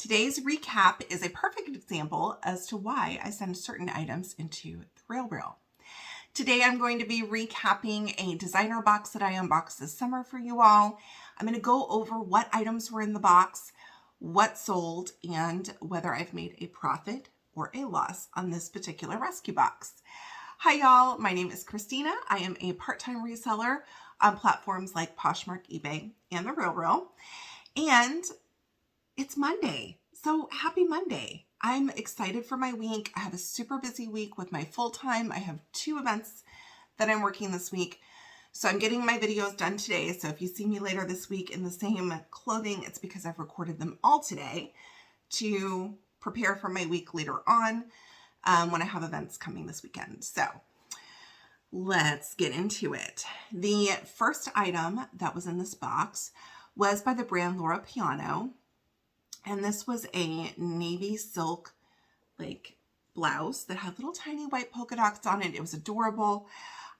Today's recap is a perfect example as to why I send certain items into Realreal. Today I'm going to be recapping a designer box that I unboxed this summer for you all. I'm going to go over what items were in the box, what sold, and whether I've made a profit or a loss on this particular rescue box. Hi y'all, my name is Christina. I am a part-time reseller on platforms like Poshmark, eBay, and the Realreal. And it's Monday, so happy Monday. I'm excited for my week. I have a super busy week with my full-time. I have 2 events that I'm working this week. So I'm getting my videos done today. So if you see me later this week in the same clothing, it's because I've recorded them all today to prepare for my week later on when I have events coming this weekend. So let's get into it. The first item that was in this box was by the brand Loro Piana. And this was a navy silk blouse that had little tiny white polka dots on it. It was adorable.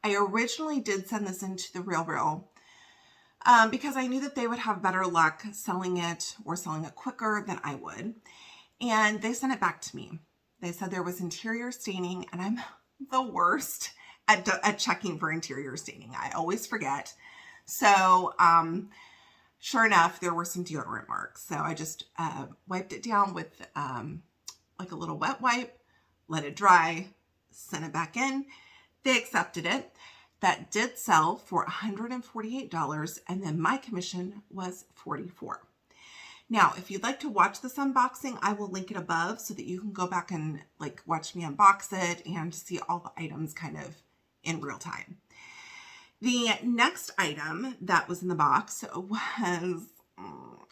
I originally did send this into the Realreal because I knew that they would have better luck selling it or selling it quicker than I would. And they sent it back to me. They said there was interior staining, and I'm the worst at checking for interior staining. I always forget. So, sure enough, there were some deodorant marks. So I just wiped it down with like a little wet wipe, let it dry, sent it back in. They accepted it. That did sell for $148, and then my commission was $44. Now, if you'd like to watch this unboxing, I will link it above so that you can go back and watch me unbox it and see all the items kind of in real time. The next item that was in the box was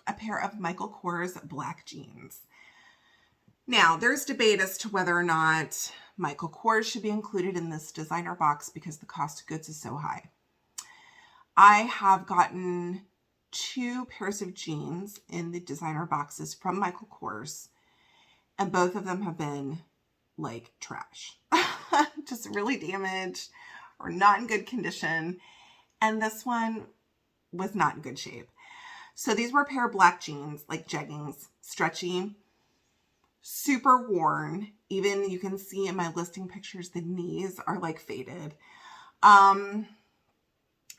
a pair of Michael Kors black jeans. Now, there's debate as to whether or not Michael Kors should be included in this designer box because the cost of goods is so high. I have gotten 2 pairs of jeans in the designer boxes from Michael Kors, and both of them have been like trash. Just really damaged or not in good condition. And this one was not in good shape. So these were a pair of black jeans, like jeggings, stretchy, super worn. Even you can see in my listing pictures, the knees are faded. I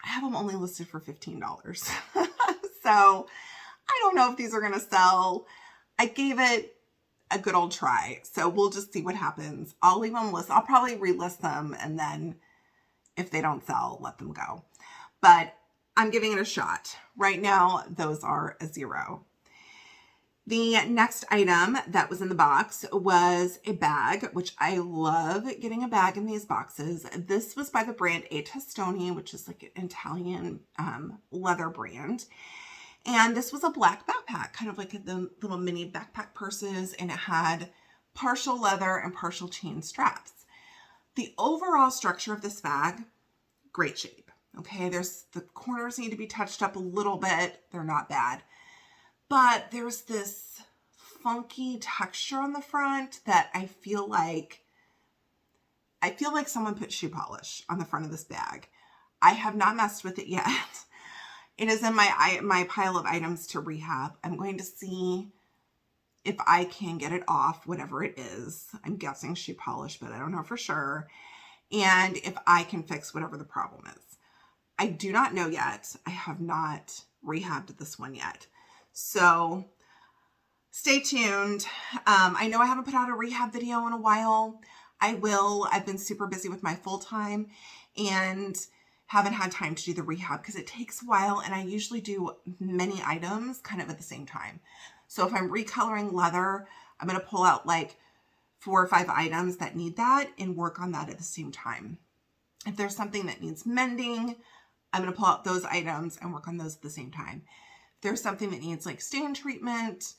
have them only listed for $15. So I don't know if these are going to sell. I gave it a good old try. So we'll just see what happens. I'll leave them listed. I'll probably relist them, and then if they don't sell, let them go. But I'm giving it a shot. Right now, those are a 0. The next item that was in the box was a bag, which I love getting a bag in these boxes. This was by the brand A Testoni, which is like an Italian leather brand. And this was a black backpack, kind of like the little mini backpack purses, and it had partial leather and partial chain straps. The overall structure of this bag, great shape. Okay, the corners need to be touched up a little bit. They're not bad. But there's this funky texture on the front that I feel like someone put shoe polish on the front of this bag. I have not messed with it yet. It is in my pile of items to rehab. I'm going to see if I can get it off, whatever it is. I'm guessing shoe polish, but I don't know for sure. And if I can fix whatever the problem is. I do not know yet. I have not rehabbed this one yet. So stay tuned. I know I haven't put out a rehab video in a while. I will. I've been super busy with my full-time and haven't had time to do the rehab because it takes a while, and I usually do many items kind of at the same time. So if I'm recoloring leather, I'm going to pull out 4 or 5 items that need that and work on that at the same time. If there's something that needs mending, I'm going to pull out those items and work on those at the same time. If there's something that needs stain treatment,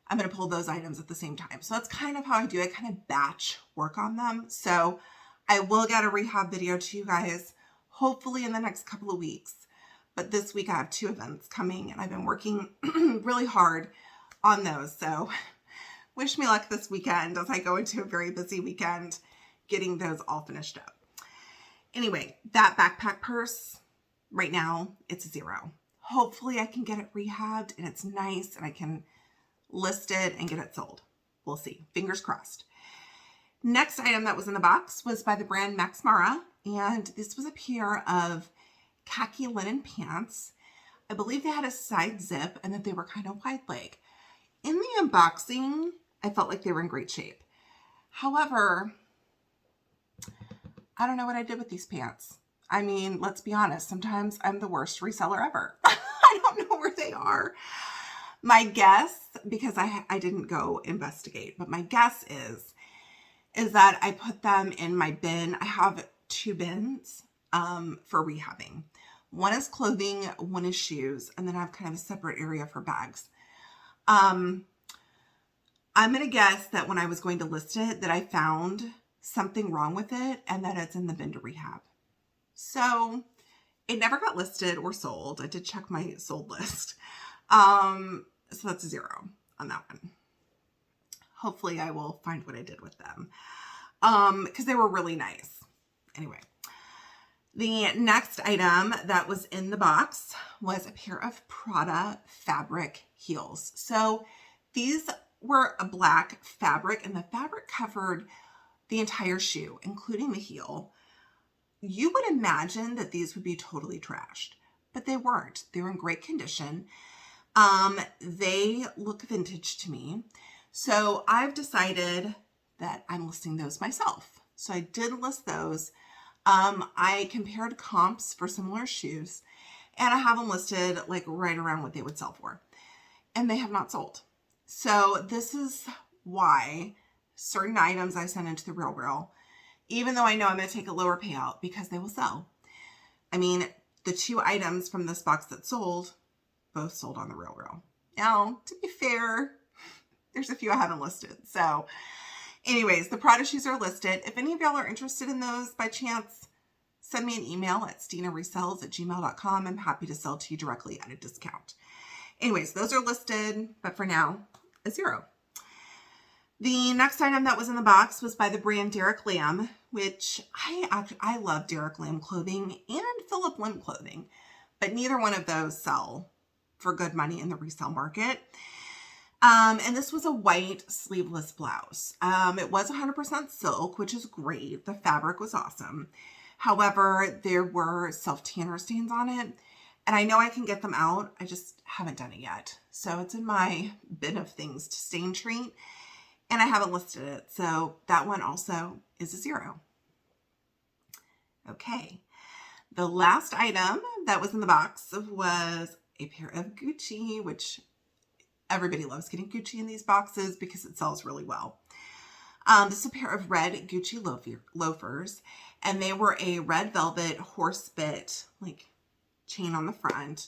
I'm going to pull those items at the same time. So that's kind of how I do it. I kind of batch work on them. So I will get a rehab video to you guys, hopefully in the next couple of weeks. But this week I have 2 events coming, and I've been working really hard on those. So wish me luck this weekend as I go into a very busy weekend getting those all finished up. Anyway, that backpack purse, right now, it's a 0. Hopefully I can get it rehabbed and it's nice and I can list it, and get it sold. We'll see. Fingers crossed. Next item that was in the box was by the brand Max Mara, and this was a pair of khaki linen pants. I believe they had a side zip and that they were kind of wide leg. In the unboxing, I felt like they were in great shape. However, I don't know what I did with these pants. I mean, let's be honest. Sometimes I'm the worst reseller ever. I don't know where they are. My guess, because I didn't go investigate, but my guess is that I put them in my bin. I have 2 bins for rehabbing. One is clothing, one is shoes, and then I have kind of a separate area for bags. I'm going to guess that when I was going to list it, that I found something wrong with it and that it's in the bin to rehab. So it never got listed or sold. I did check my sold list. So that's a 0 on that one. Hopefully I will find what I did with them. Because they were really nice. Anyway, the next item that was in the box was a pair of Prada fabric heels. So these were a black fabric, and the fabric covered the entire shoe, including the heel. You would imagine that these would be totally trashed, but they weren't. They were in great condition. They look vintage to me. So I've decided that I'm listing those myself. So I did list those. I compared comps for similar shoes, and I have them listed like right around what they would sell for, and they have not sold. So this is why certain items I send into the Realreal, even though I know I'm going to take a lower payout, because they will sell. I mean, the 2 items from this box that sold, both sold on the Realreal. Now, to be fair, there's a few I haven't listed. So anyways, the Prada shoes are listed. If any of y'all are interested in those by chance, send me an email at stinaresells@gmail.com. I'm happy to sell to you directly at a discount. Anyways, those are listed, but for now, a 0. The next item that was in the box was by the brand Derek Lam, which I love Derek Lam clothing and Philip Lim clothing, but neither one of those sell for good money in the resale market. And this was a white sleeveless blouse. It was 100% silk, which is great. The fabric was awesome. However, there were self-tanner stains on it, and I know I can get them out. I just haven't done it yet. So it's in my bin of things to stain treat, and I haven't listed it. So that one also is a 0. Okay. The last item that was in the box was a pair of Gucci, which everybody loves getting Gucci in these boxes because it sells really well. This is a pair of red Gucci loafers, and they were a red velvet horse bit, like chain on the front,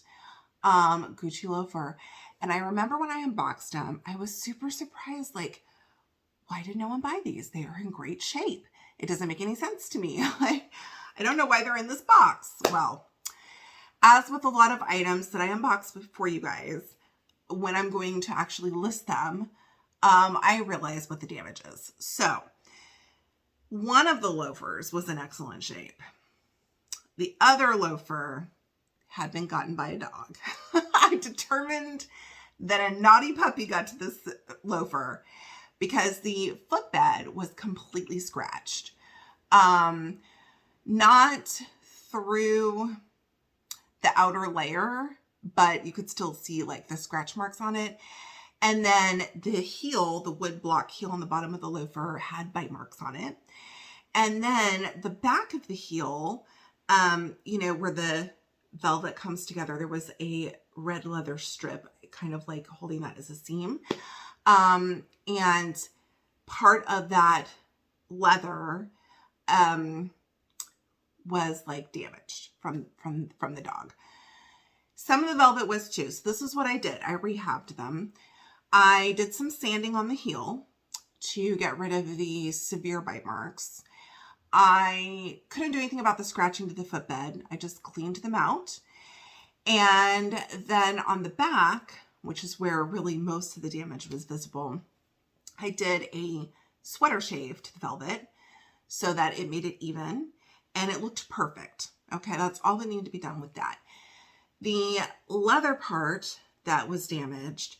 Gucci loafer. And I remember when I unboxed them, I was super surprised, like, why did no one buy these? They are in great shape. It doesn't make any sense to me. Like, I don't know why they're in this box. Well, as with a lot of items that I unbox for you guys, when I'm going to actually list them, I realize what the damage is. So one of the loafers was in excellent shape. The other loafer had been gotten by a dog. I determined that a naughty puppy got to this loafer because the footbed was completely scratched. Not through the outer layer, but you could still see like the scratch marks on it. And then the heel, the wood block heel on the bottom of the loafer had bite marks on it. And then the back of the heel, where the velvet comes together, there was a red leather strip, kind of like holding that as a seam. And part of that leather, was like damaged from the dog. Some of the velvet was too. So this is what I did. I rehabbed them. I did some sanding on the heel to get rid of the severe bite marks. I couldn't do anything about the scratching to the footbed. I just cleaned them out. And then on the back, which is where really most of the damage was visible, I did a sweater shave to the velvet so that it made it even, and it looked perfect. Okay, that's all that needed to be done with that. The leather part that was damaged,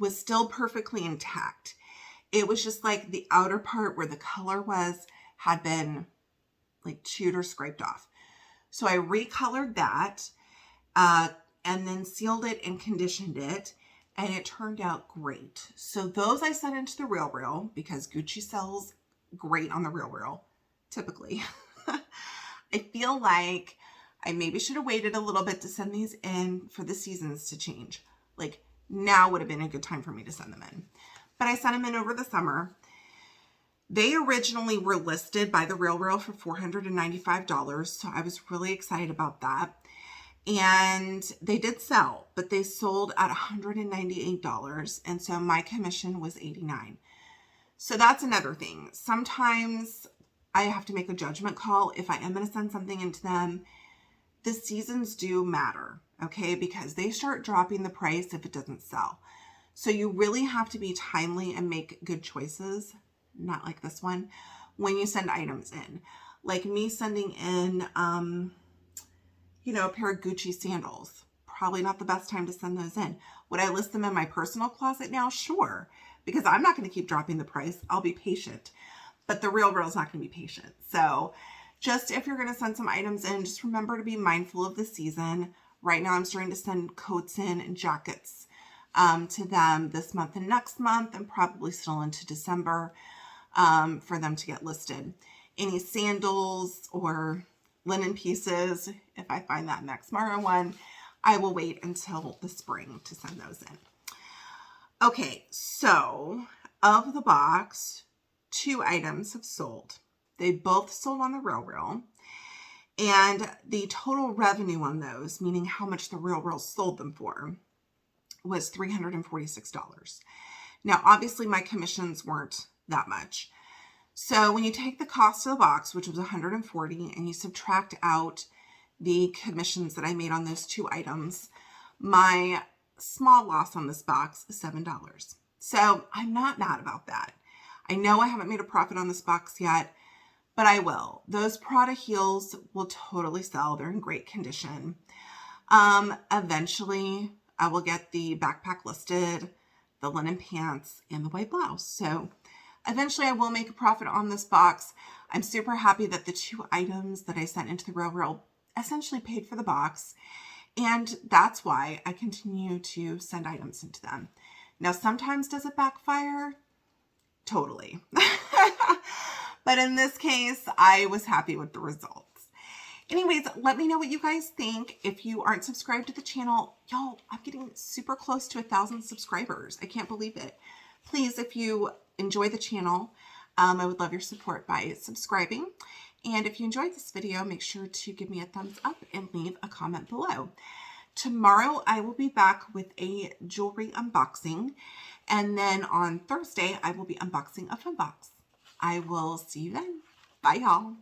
was still perfectly intact. It was just like the outer part where the color was had been like chewed or scraped off. So I recolored that and then sealed it and conditioned it, and it turned out great. So those I sent into the Realreal because Gucci sells great on the Realreal, typically. I feel like I maybe should have waited a little bit to send these in for the seasons to change. Like now would have been a good time for me to send them in. But I sent them in over the summer. They originally were listed by the Realreal for $495, so I was really excited about that. And they did sell, but they sold at $198, and so my commission was $89. So that's another thing. Sometimes I have to make a judgment call if I am going to send something into them. The seasons do matter, okay? Because they start dropping the price if it doesn't sell. So you really have to be timely and make good choices, not like this one, when you send items in. Like me sending in, a pair of Gucci sandals. Probably not the best time to send those in. Would I list them in my personal closet now? Sure, because I'm not going to keep dropping the price. I'll be patient, but the Realreal is not going to be patient. So just if you're going to send some items in, just remember to be mindful of the season. Right now I'm starting to send coats in and jackets to them this month and next month, and probably still into December for them to get listed. Any sandals or linen pieces, if I find that next Mara one, I will wait until the spring to send those in. Okay, so of the box, 2 items have sold. They both sold on the Realreal, and the total revenue on those, meaning how much the Realreal sold them for, was $346. Now, obviously my commissions weren't that much. So when you take the cost of the box, which was $140, and you subtract out the commissions that I made on those 2 items, my small loss on this box is $7. So I'm not mad about that. I know I haven't made a profit on this box yet, but I will. Those Prada heels will totally sell. They're in great condition. Eventually I will get the backpack listed, the linen pants, and the white blouse. So eventually I will make a profit on this box. I'm super happy that the 2 items that I sent into the Realreal essentially paid for the box. And that's why I continue to send items into them. Now, sometimes does it backfire? Totally. But in this case, I was happy with the results. Anyways, let me know what you guys think. If you aren't subscribed to the channel, y'all, I'm getting super close to 1,000 subscribers. I can't believe it. Please, if you enjoy the channel, I would love your support by subscribing. And if you enjoyed this video, make sure to give me a thumbs up and leave a comment below. Tomorrow, I will be back with a jewelry unboxing. And then on Thursday, I will be unboxing a fun box. I will see you then. Bye, y'all.